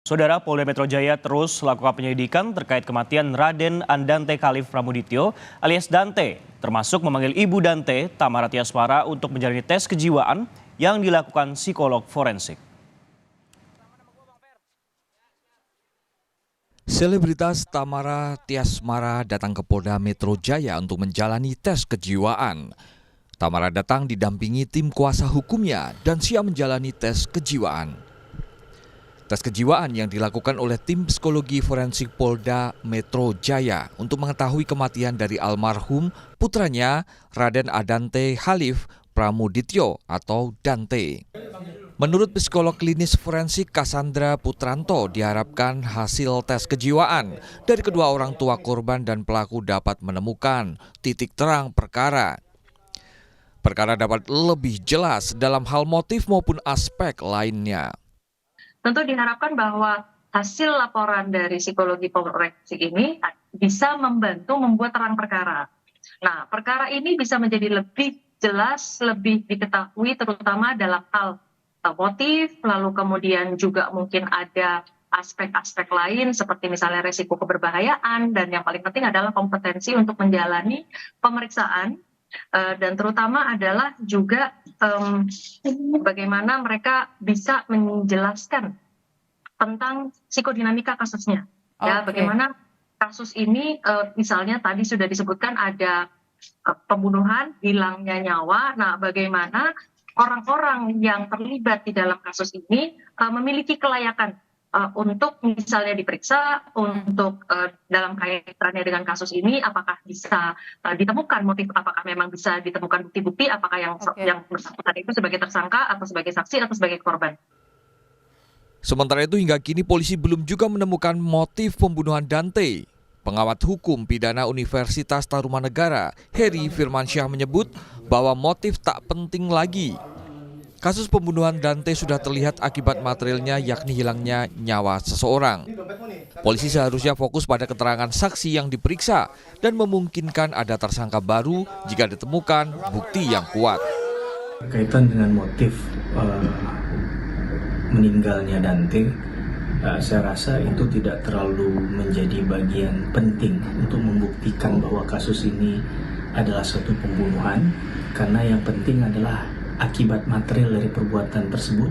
Saudara, Polda Metro Jaya terus melakukan penyelidikan terkait kematian Raden Andante Khalif Pramudityo alias Dante, termasuk memanggil ibu Dante, Tamara Tiasmara, untuk menjalani tes kejiwaan yang dilakukan psikolog forensik. Selebritas Tamara Tiasmara datang ke Polda Metro Jaya untuk menjalani tes kejiwaan. Tamara datang didampingi tim kuasa hukumnya dan siap menjalani tes kejiwaan. Tes kejiwaan yang dilakukan oleh tim psikologi forensik Polda Metro Jaya untuk mengetahui kematian dari almarhum putranya Raden Andante Khalif Pramudityo atau Dante. Menurut psikolog klinis forensik Cassandra Putranto, diharapkan hasil tes kejiwaan dari kedua orang tua korban dan pelaku dapat menemukan titik terang perkara. Perkara dapat lebih jelas dalam hal motif maupun aspek lainnya. Tentu diharapkan bahwa hasil laporan dari psikologi forensik ini bisa membantu membuat terang perkara. Nah, perkara ini bisa menjadi lebih jelas, lebih diketahui terutama dalam hal motif, lalu kemudian juga mungkin ada aspek-aspek lain seperti misalnya resiko keberbahayaan, dan yang paling penting adalah kompetensi untuk menjalani pemeriksaan. Dan terutama adalah juga bagaimana mereka bisa menjelaskan tentang psikodinamika kasusnya. Ya, bagaimana kasus ini misalnya tadi sudah disebutkan ada pembunuhan, hilangnya nyawa. Nah, bagaimana orang-orang yang terlibat di dalam kasus ini memiliki kelayakan untuk misalnya diperiksa, untuk dalam kaitannya dengan kasus ini apakah bisa ditemukan motif, apakah memang bisa ditemukan bukti-bukti, apakah yang bersangkutan itu sebagai tersangka atau sebagai saksi atau sebagai korban. Sementara itu hingga kini polisi belum juga menemukan motif pembunuhan Dante. Pengamat hukum pidana Universitas Tarumanegara, Heri Firmansyah, menyebut bahwa motif tak penting lagi. Kasus pembunuhan Dante sudah terlihat akibat materialnya, yakni hilangnya nyawa seseorang. Polisi seharusnya fokus pada keterangan saksi yang diperiksa dan memungkinkan ada tersangka baru jika ditemukan bukti yang kuat. Kaitan dengan motif meninggalnya Dante, saya rasa itu tidak terlalu menjadi bagian penting untuk membuktikan bahwa kasus ini adalah suatu pembunuhan, karena yang penting adalah akibat material dari perbuatan tersebut,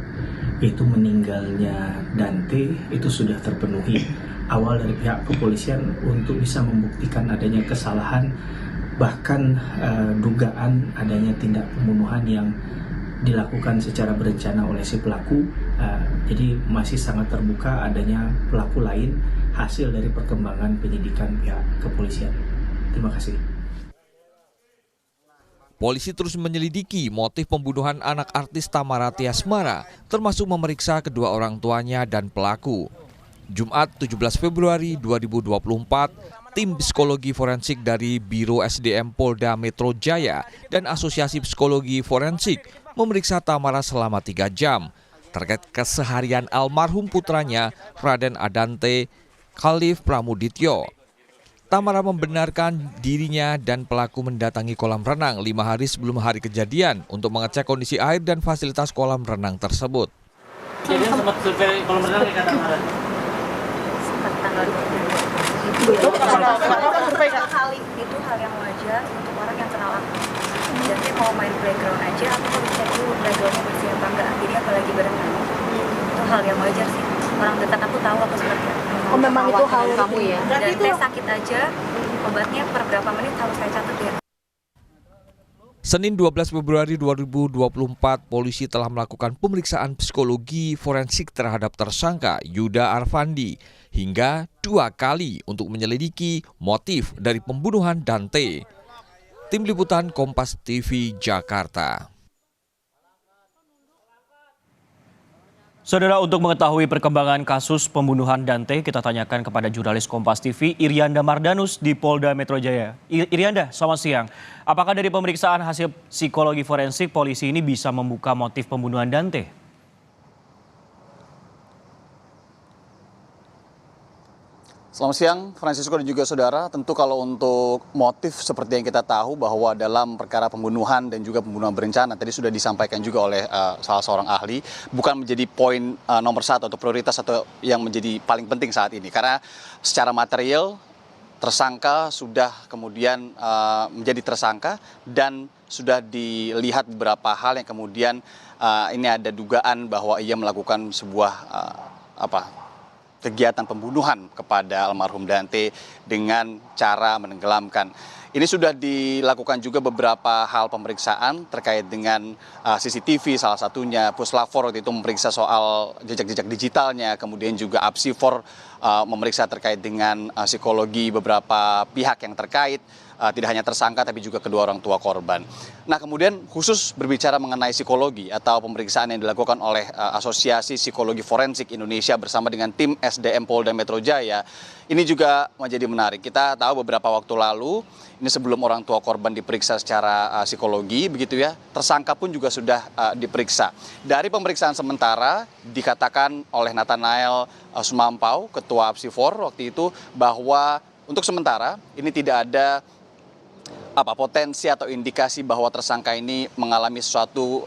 yaitu meninggalnya Dante, itu sudah terpenuhi. Awal dari pihak kepolisian untuk bisa membuktikan adanya kesalahan, bahkan dugaan adanya tindak pembunuhan yang dilakukan secara berencana oleh si pelaku. Jadi masih sangat terbuka adanya pelaku lain hasil dari perkembangan penyidikan pihak kepolisian. Terima kasih. Polisi terus menyelidiki motif pembunuhan anak artis Tamara Tiasmara, termasuk memeriksa kedua orang tuanya dan pelaku. Jumat 17 Februari 2024, tim psikologi forensik dari Biro SDM Polda Metro Jaya dan Asosiasi Psikologi Forensik memeriksa Tamara selama 3 jam terkait keseharian almarhum putranya Raden Andante Khalif Pramudityo. Tamara membenarkan dirinya dan pelaku mendatangi kolam renang 5 hari sebelum hari kejadian untuk mengecek kondisi air dan fasilitas kolam renang tersebut. Jadi sempat survei kolam renang ya Tamara? Itu hal yang wajar untuk orang yang kenal aku. Jadi mau main playground aja, aku harus cek dulu playgroundnya bersih apa enggak. Jadi apalagi berenang, itu hal yang wajar sih. Orang dekat aku tahu aku seperti apa. Oh, memang itu hal kamu ya. Dan itu sakit aja, obatnya per berapa menit harus saya catat ya. Senin 12 Februari 2024, polisi telah melakukan pemeriksaan psikologi forensik terhadap tersangka Yuda Arfandi hingga 2 kali untuk menyelidiki motif dari pembunuhan Dante. Tim Liputan Kompas TV Jakarta. Saudara, untuk mengetahui perkembangan kasus pembunuhan Dante, kita tanyakan kepada jurnalis Kompas TV Irianda Mardanus di Polda Metro Jaya. Irianda, selamat siang. Apakah dari pemeriksaan hasil psikologi forensik polisi ini bisa membuka motif pembunuhan Dante? Selamat siang, Francisco dan juga saudara. Tentu kalau untuk motif seperti yang kita tahu bahwa dalam perkara pembunuhan dan juga pembunuhan berencana, tadi sudah disampaikan juga oleh salah seorang ahli, bukan menjadi poin nomor satu atau prioritas atau yang menjadi paling penting saat ini. Karena secara material, tersangka sudah kemudian menjadi tersangka dan sudah dilihat beberapa hal yang kemudian ini ada dugaan bahwa ia melakukan sebuah kegiatan pembunuhan kepada almarhum Dante dengan cara menenggelamkan. Ini sudah dilakukan juga beberapa hal pemeriksaan terkait dengan CCTV, salah satunya Puslapfor waktu itu memeriksa soal jejak-jejak digitalnya, kemudian juga Apsifor memeriksa terkait dengan psikologi beberapa pihak yang terkait, tidak hanya tersangka tapi juga kedua orang tua korban. Nah, kemudian khusus berbicara mengenai psikologi atau pemeriksaan yang dilakukan oleh Asosiasi Psikologi Forensik Indonesia bersama dengan tim SDM Polda Metro Jaya, ini juga menjadi menarik. Kita tahu beberapa waktu lalu, ini sebelum orang tua korban diperiksa secara psikologi, begitu ya, tersangka pun juga sudah diperiksa. Dari pemeriksaan sementara, dikatakan oleh Nathanael Sumampau, Ketua Apsifor waktu itu, bahwa untuk sementara ini tidak ada potensi atau indikasi bahwa tersangka ini mengalami suatu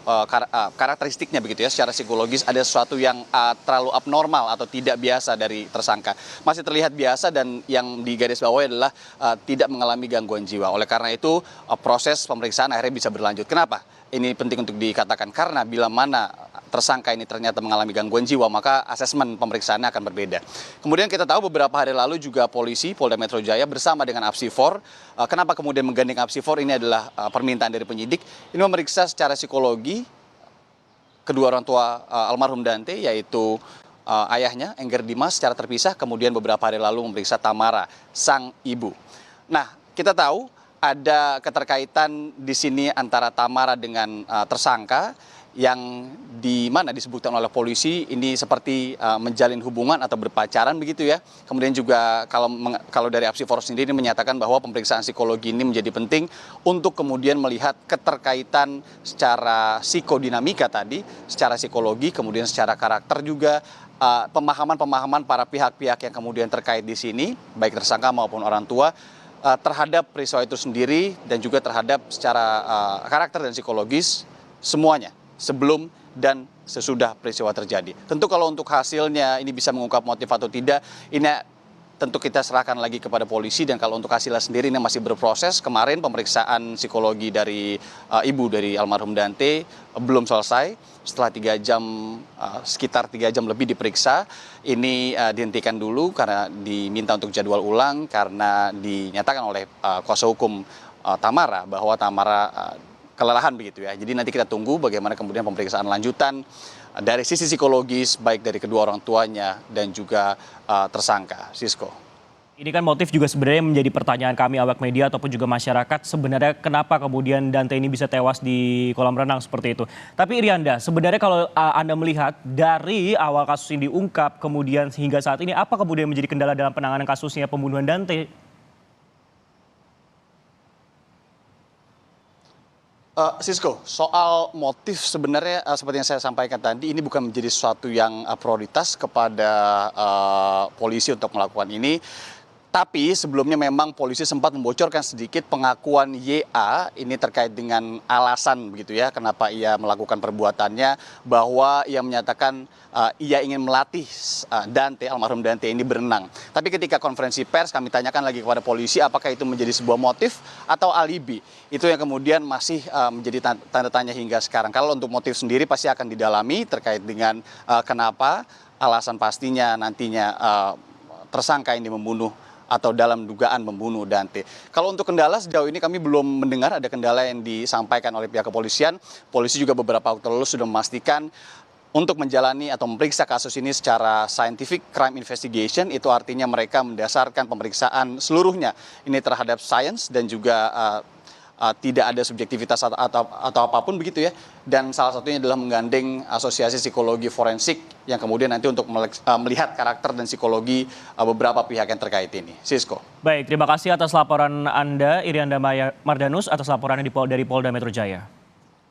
karakteristiknya begitu ya, secara psikologis ada sesuatu yang terlalu abnormal atau tidak biasa dari tersangka. Masih terlihat biasa dan yang digarisbawahi adalah tidak mengalami gangguan jiwa. Oleh karena itu proses pemeriksaan akhirnya bisa berlanjut. Kenapa? Ini penting untuk dikatakan karena bila mana tersangka ini ternyata mengalami gangguan jiwa, maka asesmen pemeriksaannya akan berbeda. Kemudian kita tahu beberapa hari lalu juga polisi Polda Metro Jaya bersama dengan Apsifor, kenapa kemudian menggandeng Apsifor, ini adalah permintaan dari penyidik, ini memeriksa secara psikologi kedua orang tua almarhum Dante, yaitu ayahnya Engger Dimas secara terpisah, kemudian beberapa hari lalu memeriksa Tamara, sang ibu. Nah, kita tahu ada keterkaitan di sini antara Tamara dengan tersangka yang di mana disebutkan oleh polisi ini seperti menjalin hubungan atau berpacaran begitu ya. Kemudian juga kalau dari Apsifor sendiri menyatakan bahwa pemeriksaan psikologi ini menjadi penting untuk kemudian melihat keterkaitan secara psikodinamika tadi, secara psikologi, kemudian secara karakter juga, pemahaman-pemahaman para pihak-pihak yang kemudian terkait di sini, baik tersangka maupun orang tua, terhadap peristiwa itu sendiri dan juga terhadap secara karakter dan psikologis semuanya sebelum dan sesudah peristiwa terjadi. Tentu kalau untuk hasilnya ini bisa mengungkap motif atau tidak, ini tentu kita serahkan lagi kepada polisi, dan kalau untuk hasilnya sendiri ini masih berproses. Kemarin pemeriksaan psikologi dari ibu dari almarhum Dante belum selesai. Setelah 3 jam, sekitar 3 jam lebih diperiksa, ini dihentikan dulu karena diminta untuk jadwal ulang karena dinyatakan oleh kuasa hukum Tamara bahwa Tamara kelelahan begitu ya. Jadi nanti kita tunggu bagaimana kemudian pemeriksaan lanjutan dari sisi psikologis baik dari kedua orang tuanya dan juga tersangka. Sisko. Ini kan motif juga sebenarnya menjadi pertanyaan kami awak media ataupun juga masyarakat, sebenarnya kenapa kemudian Dante ini bisa tewas di kolam renang seperti itu. Tapi Irianda, sebenarnya kalau Anda melihat dari awal kasus ini diungkap kemudian hingga saat ini, apa kemudian menjadi kendala dalam penanganan kasusnya pembunuhan Dante? Sisko, soal motif sebenarnya seperti yang saya sampaikan tadi, ini bukan menjadi sesuatu yang prioritas kepada polisi untuk melakukan ini. Tapi sebelumnya memang polisi sempat membocorkan sedikit pengakuan YA ini terkait dengan alasan begitu ya, kenapa ia melakukan perbuatannya, bahwa ia menyatakan ia ingin melatih Dante, almarhum Dante ini berenang. Tapi ketika konferensi pers kami tanyakan lagi kepada polisi apakah itu menjadi sebuah motif atau alibi. Itu yang kemudian masih menjadi tanda tanya hingga sekarang. Kalau untuk motif sendiri pasti akan didalami terkait dengan kenapa, alasan pastinya nantinya tersangka ini membunuh atau dalam dugaan membunuh Dante. Kalau untuk kendala sejauh ini kami belum mendengar ada kendala yang disampaikan oleh pihak kepolisian. Polisi juga beberapa waktu lalu sudah memastikan untuk menjalani atau memeriksa kasus ini secara scientific crime investigation, itu artinya mereka mendasarkan pemeriksaan seluruhnya ini terhadap sains dan juga tidak ada subjektivitas atau apapun begitu ya. Dan salah satunya adalah menggandeng Asosiasi Psikologi Forensik yang kemudian nanti untuk melihat karakter dan psikologi beberapa pihak yang terkait ini. Sisko. Baik, terima kasih atas laporan Anda, Irianda Mardanus, atas laporannya dari Polda Metro Jaya.